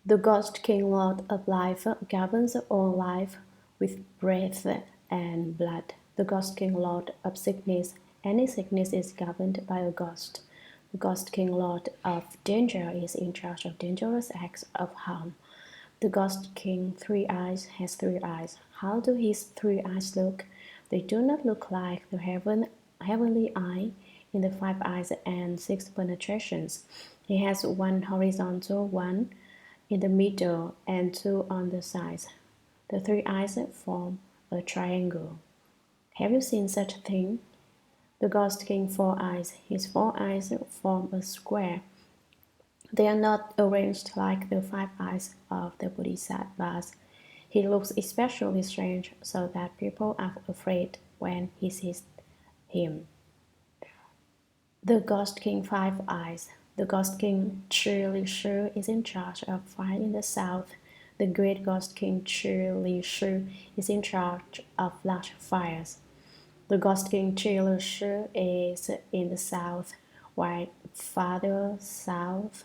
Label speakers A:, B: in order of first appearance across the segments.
A: The Ghost King Lord of Life governs all life with breath and blood. The Ghost King Lord of Sickness, any sickness is governed by a ghost. The Ghost King Lord of Danger is in charge of dangerous acts of harm. The Ghost King Three Eyes has three eyes. How do his three eyes look? They do not look like the heavenly eye in the five eyes and six penetrations. He has one horizontal, one in the middle, and two on the sides. The three eyes form a triangle. Have you seen such a thing? The Ghost King Four Eyes. His four eyes form a square. They are not arranged like the five eyes of the Bodhisattvas. He looks especially strange so that people are afraid when he sees him. The Ghost King Five Eyes. The Ghost King Chi Li Shu is in charge of fire in the south. The great Ghost King Chi Li Shu is in charge of large fires. The Ghost King Chi Li Shu is in the south, while farther south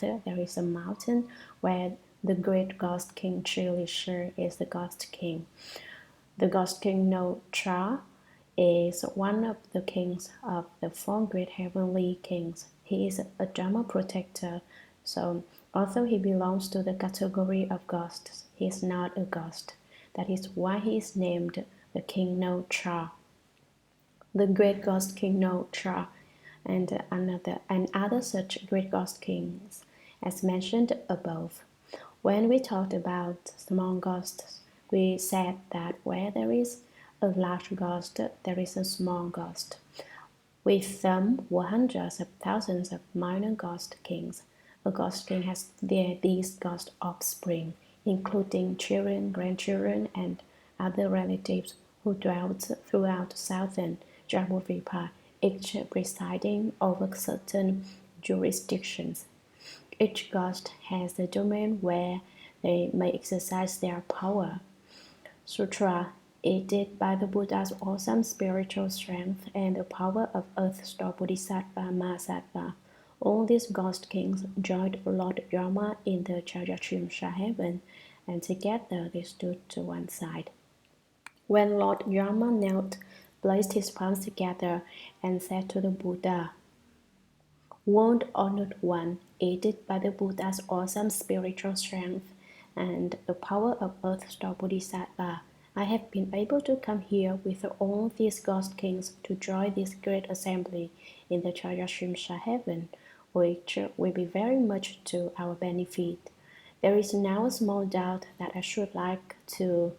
A: there is a mountain where the great Ghost King Chi Li Shu is the Ghost King. The Ghost King No Tra is one of the kings of the four great heavenly kings. He is a Dharma protector, so although he belongs to the category of ghosts, he is not a ghost. That is why he is named the King No Tra. The great Ghost King No Tra and other such great ghost kings, as mentioned above. When we talked about small ghosts, we said that where there is a large ghost, there is a small ghost. With them were hundreds of thousands of minor ghost kings. A ghost king has these ghost offspring, including children, grandchildren, and other relatives who dwelt throughout southern Jammu-Vipa, each presiding over certain jurisdictions. Each ghost has a domain where they may exercise their power. Sutra, aided by the Buddha's awesome spiritual strength and the power of Earth-Star Bodhisattva Mahasattva, all these ghost kings joined Lord Dharma in the Trayastrimsha Heaven, and together they stood to one side. When Lord Dharma knelt, placed his palms together, and said to the Buddha, "World Honored One, aided by the Buddha's awesome spiritual strength and the power of Earth-Star Bodhisattva, I have been able to come here with all these ghost kings to join this great assembly in the Trayastrimsha Heaven, which will be very much to our benefit. There is now a small doubt that I should like to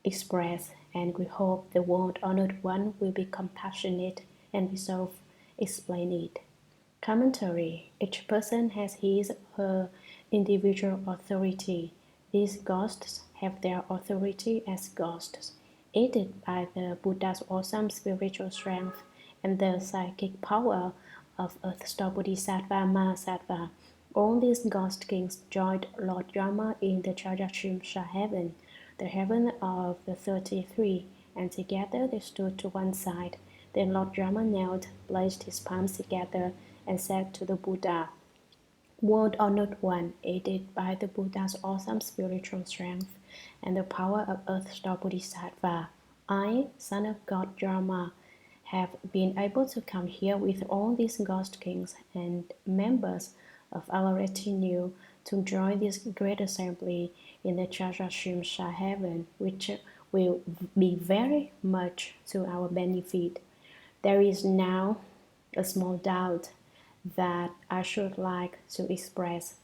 A: express, and we hope the World Honored One will be compassionate and resolve explain it." Commentary. Each person has his or her individual authority. These ghosts have their authority as ghosts, aided by the Buddha's awesome spiritual strength and the psychic power of Earth-Star Bodhisattva Mahasattva. All these ghost kings joined Lord Dharma in the Trayastrimsha Heaven, the heaven of the 33, and together they stood to one side. Then Lord Dharma knelt, placed his palms together, and said to the Buddha, "World Honored One, aided by the Buddha's awesome spiritual strength and the power of Earth-Star Bodhisattva, I, son of God Dharma, have been able to come here with all these ghost kings and members of our retinue to join this great assembly in the Trayastrimsha Heaven, which will be very much to our benefit. There is now a small doubt that I should like to express.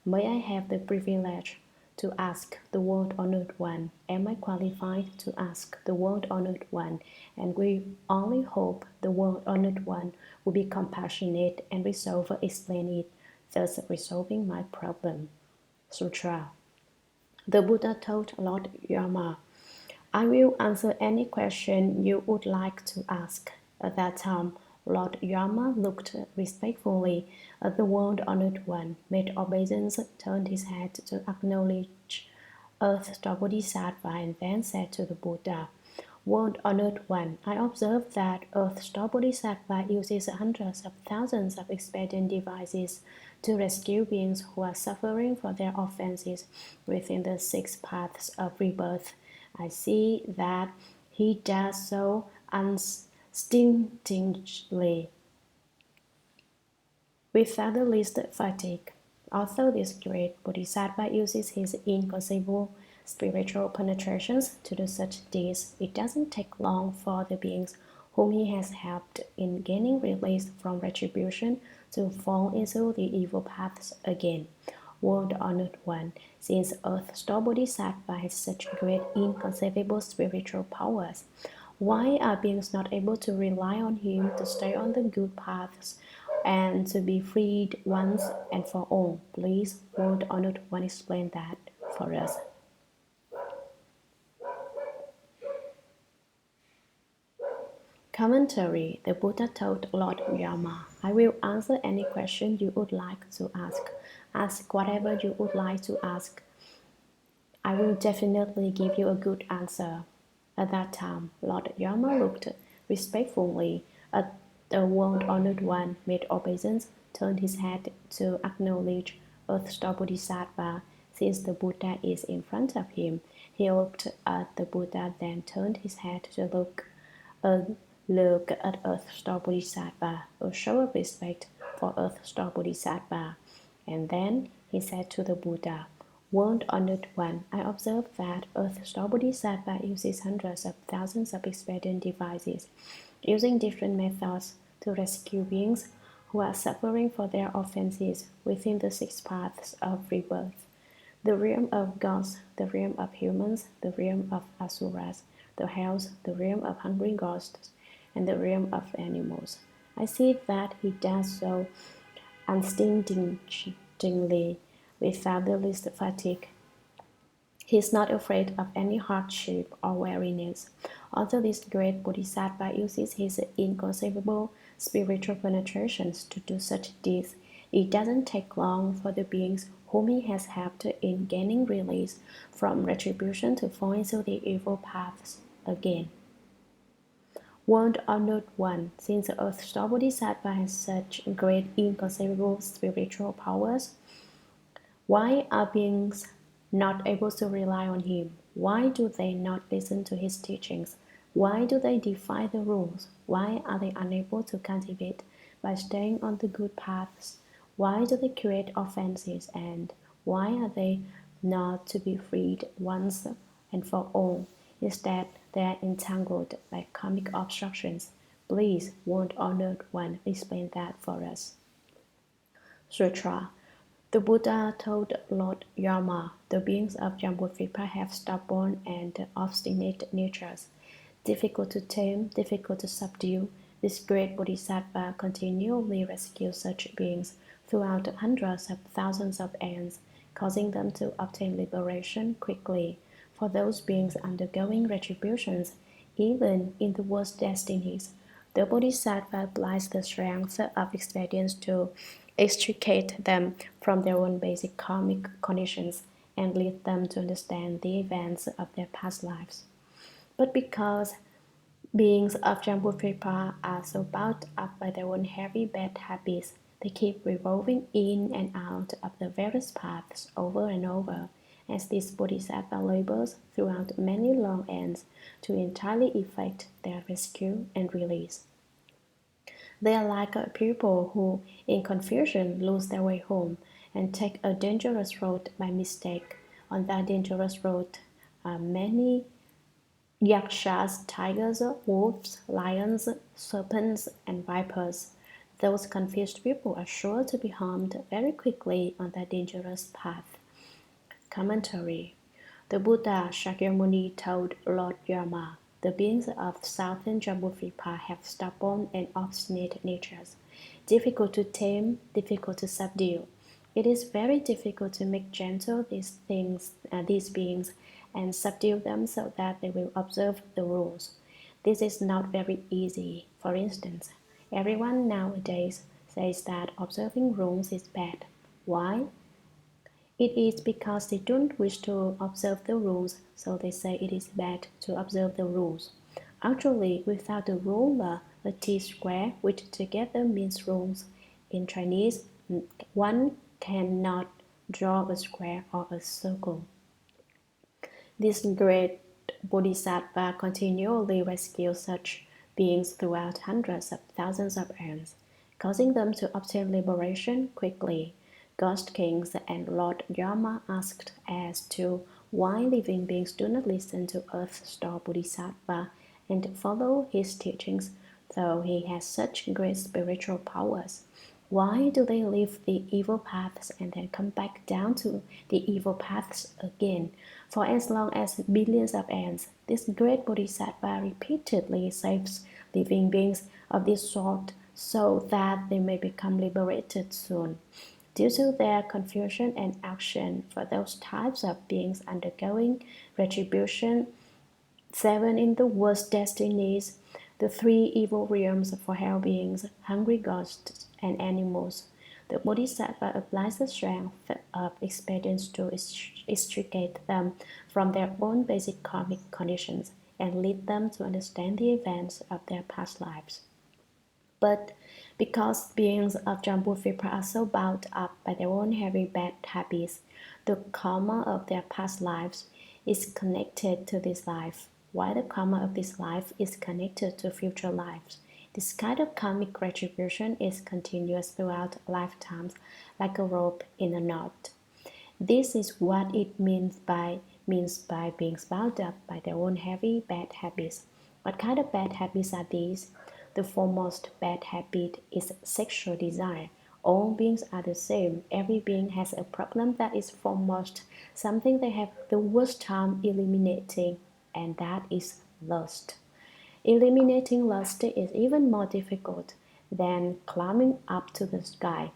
A: May I have the privilege to ask the World Honored One? Am I qualified to ask the World Honored One? And we only hope the World Honored One will be compassionate and resolve to explain it, thus resolving my problem." Sutra. The Buddha told Lord Dharma, "I will answer any question you would like to ask." At that time, Lord Dharma looked respectfully at the World Honored One, made obeisance, turned his head to acknowledge Earth-Star Bodhisattva, and then said to the Buddha, World Honored One, I observe that Earth-star Bodhisattva uses hundreds of thousands of expedient devices to rescue beings who are suffering for their offenses within the 6 paths of rebirth. I see that he does so unstintingly, without the least fatigue. Although this great Bodhisattva uses his inconceivable spiritual penetrations to do such deeds, it doesn't take long for the beings whom he has helped in gaining release from retribution to fall into the evil paths again. World Honored One, since Earth-star Bodhisattva has such great inconceivable spiritual powers, why are beings not able to rely on him to stay on the good paths and to be freed once and for all? Please, World Honored One, explain that for us. Commentary. The Buddha told Lord Yama, I will answer any question you would like to ask. Ask whatever you would like to ask. I will definitely give you a good answer. At that time, Lord Yama looked respectfully at the world-honored one, made obeisance, turned his head to acknowledge Earth-star Bodhisattva. Since the Buddha is in front of him, he looked at the Buddha, then turned his head to look at Earth-star Bodhisattva, a show of respect for Earth-star Bodhisattva. And then he said to the Buddha, World Honored One, I observe that Earth-star Bodhisattva uses hundreds of thousands of expedient devices, using different methods to rescue beings who are suffering for their offenses within the 6 paths of rebirth: the realm of gods, the realm of humans, the realm of asuras, the hells, the realm of hungry ghosts, and the realm of animals. I see that he does so unstintingly, without the least fatigue. He is not afraid of any hardship or weariness. Although this great Bodhisattva uses his inconceivable spiritual penetrations to do such deeds, it doesn't take long for the beings whom he has helped in gaining release from retribution to fall into the evil paths again. World Honored One, since the Earth-star Bodhisattva has such great inconceivable spiritual powers, why are beings not able to rely on him? Why do they not listen to his teachings? Why do they defy the rules? Why are they unable to cultivate by staying on the good paths? Why do they create offenses? And why are they not to be freed once and for all? Instead, they are entangled by karmic obstructions. Please, World Honored One, explain that for us. Sutra. The Buddha told Lord Yama, the beings of Jambudvipa have stubborn and obstinate natures, difficult to tame, difficult to subdue. This great Bodhisattva continually rescues such beings throughout hundreds of thousands of aeons, causing them to obtain liberation quickly. For those beings undergoing retributions, even in the worst destinies, the Bodhisattva applies the strength of experience to extricate them from their own basic karmic conditions and lead them to understand the events of their past lives. But because beings of Jambudvipa are so bound up by their own heavy bad habits, they keep revolving in and out of the various paths over and over, as this Bodhisattva labors throughout many long ends to entirely effect their rescue and release. They are like people who, in confusion, lose their way home and take a dangerous road by mistake. On that dangerous road are many yakshas, tigers, wolves, lions, serpents, and vipers. Those confused people are sure to be harmed very quickly on that dangerous path. Commentary. The Buddha Shakyamuni told Lord Yama, the beings of southern Jambudvipa have stubborn and obstinate natures, difficult to tame, difficult to subdue. It is very difficult to make gentle these beings and subdue them so that they will observe the rules. This is not very easy. For instance, everyone nowadays says that observing rules is bad. Why? It is because they don't wish to observe the rules, so they say it is bad to observe the rules. Actually, without the ruler, the T-square, which together means rules, in Chinese, one cannot draw a square or a circle. This great Bodhisattva continually rescues such beings throughout hundreds of thousands of aeons, causing them to obtain liberation quickly. Ghost kings and Lord Yama asked as to why living beings do not listen to Earth-star Bodhisattva and follow his teachings, though he has such great spiritual powers. Why do they leave the evil paths and then come back down to the evil paths again? For as long as billions of aeons, this great Bodhisattva repeatedly saves living beings of this sort so that they may become liberated soon. Due to their confusion and action for those types of beings undergoing retribution, 7 in the worst destinies, the 3 evil realms for hell beings, hungry ghosts, and animals. The Bodhisattva applies the strength of experience to extricate them from their own basic karmic conditions and lead them to understand the events of their past lives. But because beings of Jambudvipa are so bound up by their own heavy bad habits, the karma of their past lives is connected to this life, while the karma of this life is connected to future lives. This kind of karmic retribution is continuous throughout lifetimes, like a rope in a knot. This is what it means by being bound up by their own heavy bad habits. What kind of bad habits are these? The foremost bad habit is sexual desire. All beings are the same. Every being has a problem that is foremost, something they have the worst time eliminating, and that is lust. Eliminating lust is even more difficult than climbing up to the sky.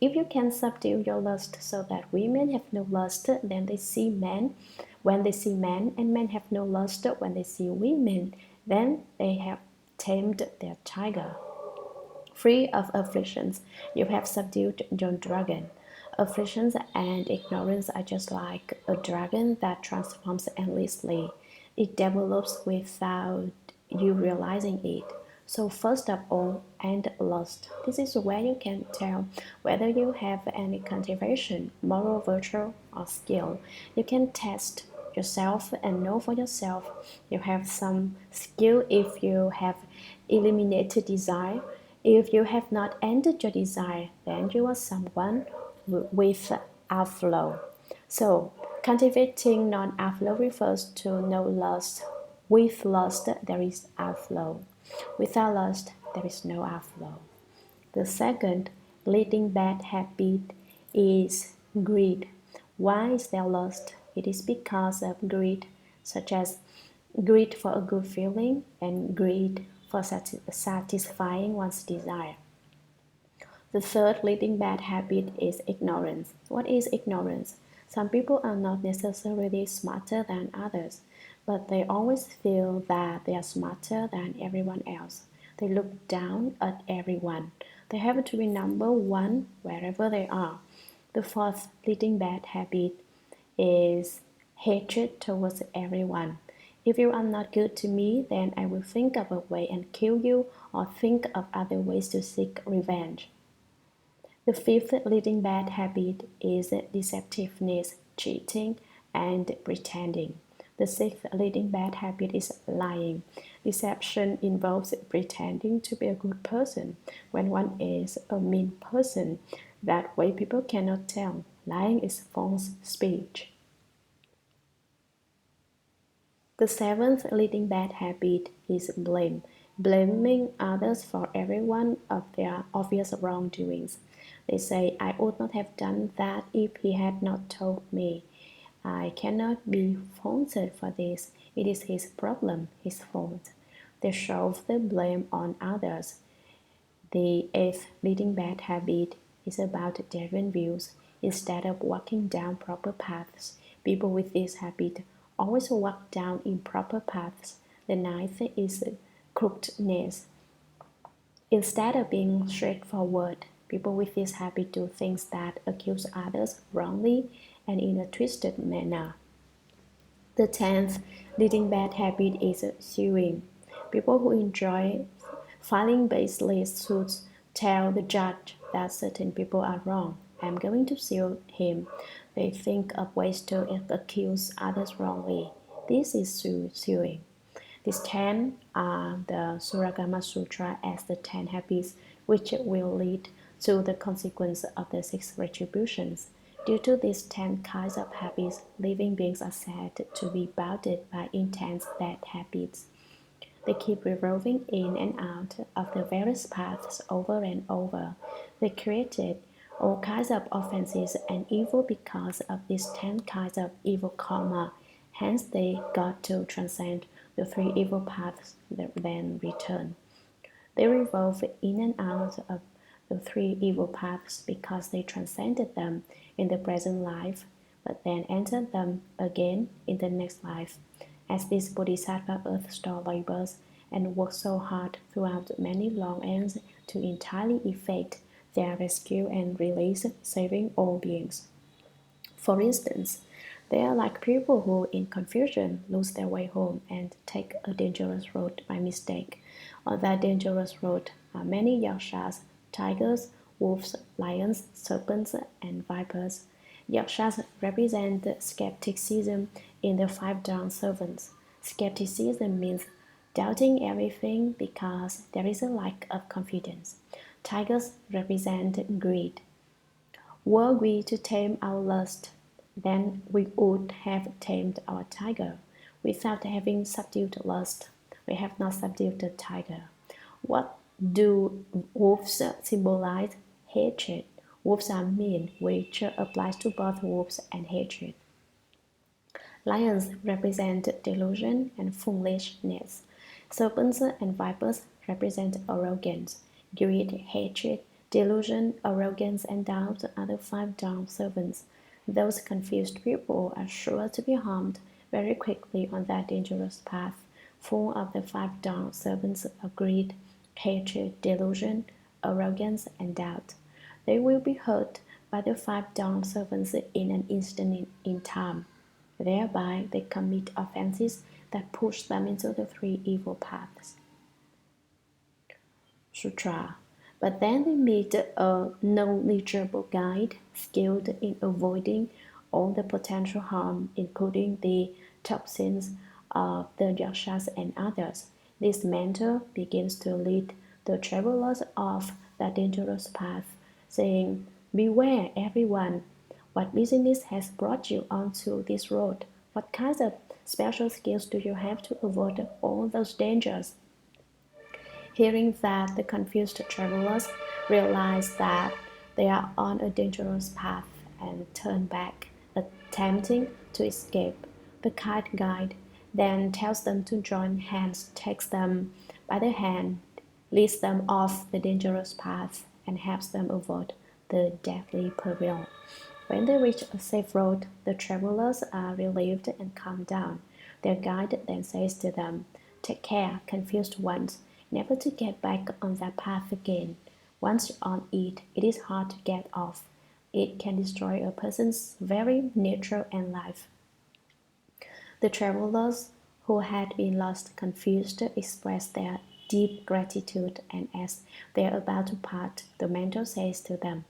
A: If you can subdue your lust so that women have no lust then they see men, when they see men, and men have no lust when they see women, then they have tamed their tiger. Free of afflictions, you have subdued your dragon. Afflictions and ignorance are just like a dragon that transforms endlessly. It develops without you realizing it. So first of all, end lust. This is where you can tell whether you have any cultivation, moral virtue, or skill. You can test yourself and know for yourself you have some skill if you have eliminated desire. If you have not ended your desire, then you are someone with outflow. So, cultivating non-outflow refers to no lust. With lust, there is outflow. Without lust, there is no outflow. The second leading bad habit is greed. Why is there lust? It is because of greed, such as greed for a good feeling and greed for satisfying one's desire. The third leading bad habit is ignorance. What is ignorance? Some people are not necessarily smarter than others, but they always feel that they are smarter than everyone else. They look down at everyone. They have to be number one wherever they are. The fourth leading bad habit is hatred towards everyone. If you are not good to me, then I will think of a way and kill you or think of other ways to seek revenge. The fifth leading bad habit is deceptiveness, cheating, and pretending. The sixth leading bad habit is lying. Deception involves pretending to be a good person when one is a mean person. That way people cannot tell. Lying is false speech. The seventh leading bad habit is blame, blaming others for every one of their obvious wrongdoings. They say, I would not have done that if he had not told me. I cannot be faulted for this. It is his problem, his fault. They shove the blame on others. The eighth leading bad habit is about deviant views. Instead of walking down proper paths, people with this habit always walk down improper paths. The ninth is crookedness. Instead of being straightforward, people with this habit do things that accuse others wrongly and in a twisted manner. The 10th leading bad habit is suing. People who enjoy filing baseless suits tell the judge that certain people are wrong. I'm going to sue him. They think of ways to accuse others wrongly. This is suing. These 10 are the Shuragama Sutra as the 10 habits which will lead to the consequence of the 6 retributions. Due to these 10 kinds of habits, living beings are said to be bounded by intense bad habits. They keep revolving in and out of the various paths over and over. They created all kinds of offenses and evil because of these 10 kinds of evil karma. Hence, they got to transcend the 3 evil paths that then return. They revolve in and out of the 3 evil paths because they transcended them in the present life, but then entered them again in the next life. As these Bodhisattva earth store labors and work so hard throughout many long ends to entirely effect their rescue and release, saving all beings. For instance, they are like people who, in confusion, lose their way home and take a dangerous road by mistake. On that dangerous road are many yakshas, tigers, wolves, lions, serpents, and vipers. Yakshas represent skepticism in the 5 down servants. Skepticism means doubting everything because there is a lack of confidence. Tigers represent greed. Were we to tame our lust, then we would have tamed our tiger. Without having subdued lust, we have not subdued the tiger. What do wolves symbolize? Hatred. Wolves are mean, which applies to both wolves and hatred. Lions represent delusion and foolishness. Serpents and vipers represent arrogance, greed, hatred, delusion, arrogance, and doubt are the 5 down servants. Those confused people are sure to be harmed very quickly on that dangerous path, full of the 5 down servants of greed, hatred, delusion, arrogance, and doubt. They will be hurt by the 5 down servants in an instant in time. Thereby, they commit offenses that push them into the 3 evil paths. Sutra. But then they meet a knowledgeable guide skilled in avoiding all the potential harm, including the toxins of the yakshas and others. This mentor begins to lead the travelers off that dangerous path, saying, "Beware, everyone! What business has brought you onto this road? What kinds of special skills do you have to avoid all those dangers?" Hearing that, the confused travelers realize that they are on a dangerous path and turn back, attempting to escape. The kind guide then tells them to join hands, takes them by the hand, leads them off the dangerous path, and helps them avoid the deadly peril. When they reach a safe road, the travelers are relieved and calm down. Their guide then says to them, "Take care, confused ones, never to get back on that path again. Once on it, it is hard to get off. It can destroy a person's very nature and life." The travelers who had been lost confused express their deep gratitude, and as they are about to part, the mentor says to them,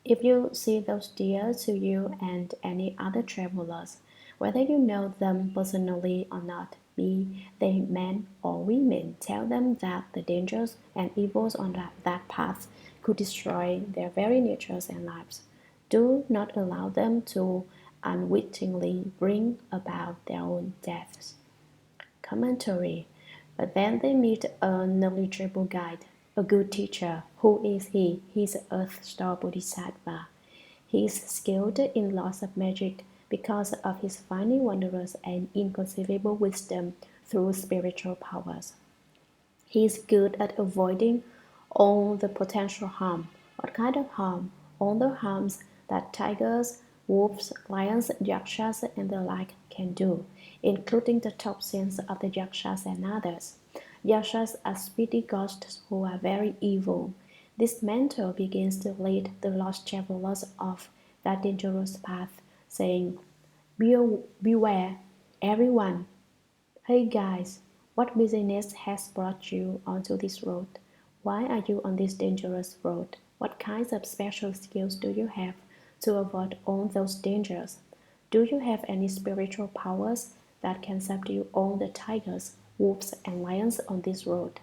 A: "If you see those dear to you and any other travelers, whether you know them personally or not, be they men or women, tell them that the dangers and evils on that path could destroy their very natures and lives. Do not allow them to unwittingly bring about their own deaths." Commentary. But then they meet a knowledgeable guide, a good teacher. Who is he? He is Earth Star Bodhisattva. He is skilled in laws of magic because of his finding wondrous and inconceivable wisdom through spiritual powers. He is good at avoiding all the potential harm. What kind of harm? All the harms that tigers, wolves, lions, yakshas, and the like can do, including the toxins of the yakshas and others. Yakshas are speedy ghosts who are very evil. This mentor begins to lead the lost travelers off that dangerous path, saying, "Beware, everyone! Hey guys, What business has brought you onto this road? Why are you on this dangerous road? What kinds of special skills do you have to avoid all those dangers? Do you have any spiritual powers that can subdue all the tigers, wolves, and lions on this road?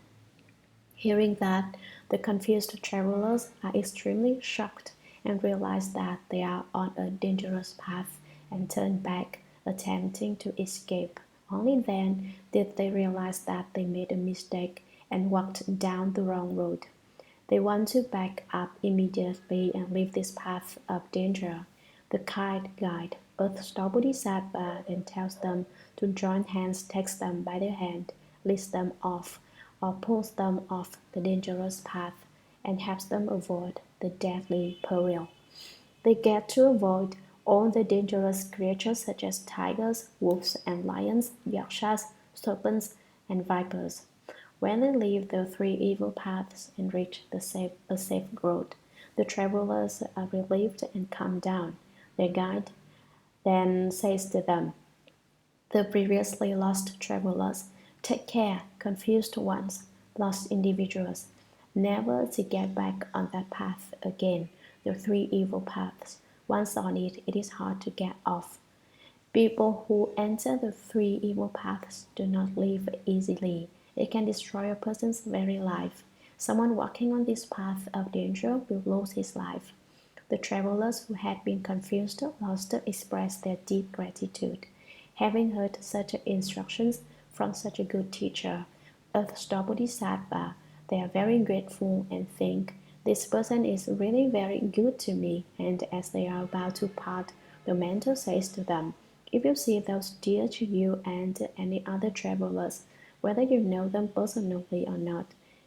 A: Hearing that, the confused travelers are extremely shocked and realize that they are on a dangerous path and turn back, attempting to escape. Only then did they realize that they made a mistake and walked down the wrong road. They want to back up immediately and leave this path of danger. The kind guide, Earth-star Bodhisattva, then tells them to join hands, takes them by the hand, leads them off, or pulls them off the dangerous path, and helps them avoid the deadly peril. They get to avoid all the dangerous creatures such as tigers, wolves, and lions, yakshas, serpents, and vipers. When they leave the three evil paths and reach a safe road, the travelers are relieved and calm down. Their guide then says to them, "The previously lost travelers, take care, confused ones, lost individuals, never to get back on that path again, the three evil paths. Once on it, it is hard to get off. People who enter the three evil paths do not live easily. It can destroy a person's very life. Someone walking on this path of danger will lose his life." The travelers who had been confused lost expressed their deep gratitude. Having heard such instructions from such a good teacher, Earth-star Bodhisattva, they are very grateful and think, "This person is really very good to me." And as they are about to part, the mentor says to them, "If you see those dear to you and any other travelers, whether you know them personally or not,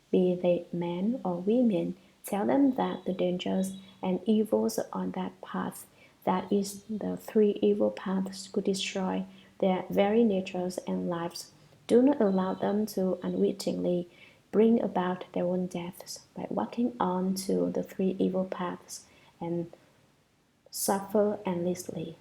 A: be they men or women, tell them that the dangers and evils on that path, that is, the three evil paths, could destroy their very natures and lives. Do not allow them to unwittingly bring about their own deaths by walking on to the three evil paths and suffer endlessly."